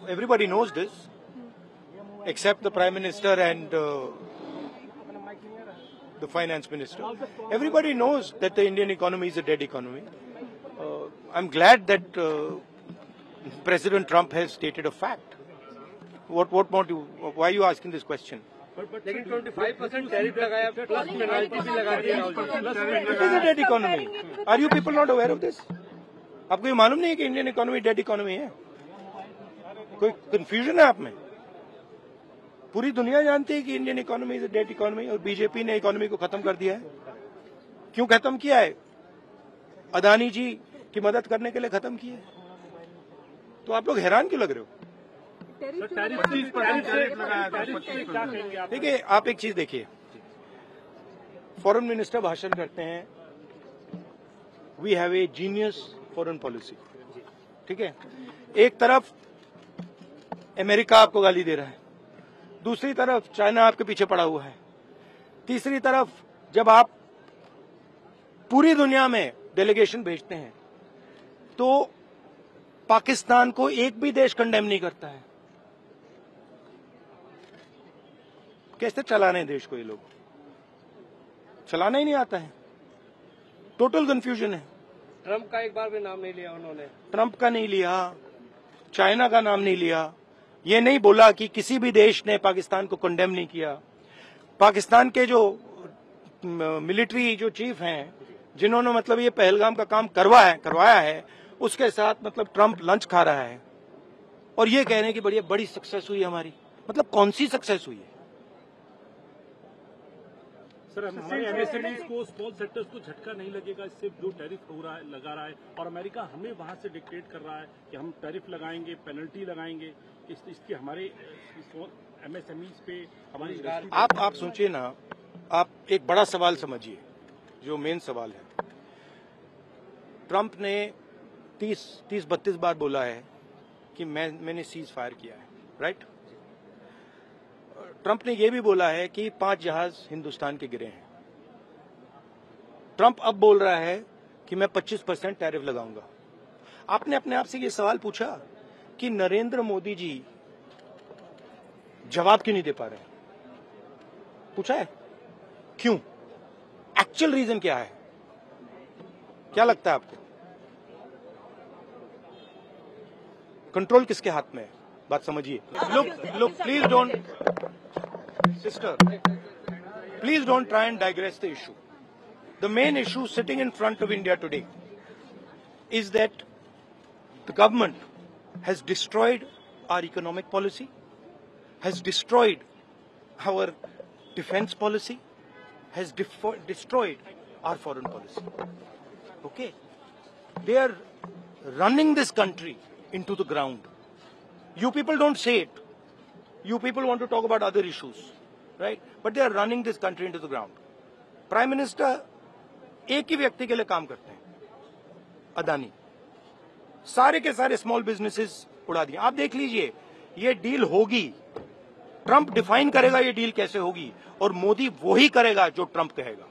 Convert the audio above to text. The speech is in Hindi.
Everybody knows this, except the Prime Minister and the Finance Minister. Everybody knows that the Indian economy is a dead economy. I'm glad that President Trump has stated a fact. What more do? Why are you asking this question? लेकिन 25% टैरिफ लगाया प्लस पेनल्टी भी लगा दिया It is a dead economy. Are you people not aware of this? आपको ये मालूम नहीं है कि इंडियन इकोनॉमी डेड इकोनॉमी है? कोई कंफ्यूजन है आप में? पूरी दुनिया जानती है कि Indian economy is a dead economy और बीजेपी ने इकोनॉमी को खत्म कर दिया है। क्यों खत्म किया है? अदानी जी की मदद करने के लिए खत्म किया है। तो आप लोग हैरान क्यों लग रहे हो? देखिए, आप एक चीज देखिए, फॉरेन मिनिस्टर भाषण करते हैं, we have a genius foreign policy, ठीक है। एक तरफ अमेरिका आपको गाली दे रहा है, दूसरी तरफ चाइना आपके पीछे पड़ा हुआ है, तीसरी तरफ जब आप पूरी दुनिया में डेलीगेशन भेजते हैं तो पाकिस्तान को एक भी देश कंडेम नहीं करता है। कैसे चलाने हैं देश को? ये लोग चलाना ही नहीं आता है। टोटल कंफ्यूजन है। ट्रंप का एक बार भी नाम नहीं लिया उन्होंने। ट्रंप का नहीं लिया, चाइना का नाम नहीं लिया, ये नहीं बोला कि किसी भी देश ने पाकिस्तान को कंडेम नहीं किया। पाकिस्तान के जो मिलिट्री जो चीफ हैं, जिन्होंने मतलब ये पहलगाम का काम करवाया है, उसके साथ मतलब ट्रंप लंच खा रहा है और ये कह रहे हैं कि बड़ी सक्सेस हुई हमारी। मतलब कौन सी सक्सेस हुई है? सर, हमारे एमएसएमईज को, स्मॉल सेक्टर्स को झटका नहीं लगेगा इससे जो टैरिफ लगा रहा है, और अमेरिका हमें वहां से डिक्टेट कर रहा है कि हम टैरिफ लगाएंगे, पेनल्टी लगाएंगे, इसकी हमारे एमएसएमईज पे हमारी। आप सोचिए ना, आप एक बड़ा सवाल समझिए, जो मेन सवाल है। ट्रंप ने 30-32 बार बोला है कि मैंने सीज फायर किया है, राइट। ट्रंप ने यह भी बोला है कि 5 जहाज हिंदुस्तान के गिरे हैं। ट्रंप अब बोल रहा है कि मैं 25% टैरिफ लगाऊंगा। आपने अपने आप से ये सवाल पूछा कि नरेंद्र मोदी जी जवाब क्यों नहीं दे पा रहे? पूछा है क्यों? एक्चुअल रीजन क्या है? क्या लगता है आपको? कंट्रोल किसके हाथ में है? बात समझिए। Look, please don't, sister, please don't try and digress the issue. The main issue sitting in front of India today is that the government has destroyed our economic policy, has destroyed our defense policy, has destroyed our foreign policy. Okay? They are running this country into the ground. You people don't say it. You people want to talk about other issues, right? But they are running this country into the ground. Prime minister एक ही व्यक्ति के लिए काम करते हैं, अदानी। सारे के सारे स्मॉल बिजनेसेस उड़ा दिए। आप देख लीजिए, ये डील होगी, ट्रंप डिफाइन करेगा ये डील कैसे होगी, और मोदी वही करेगा जो ट्रंप कहेगा।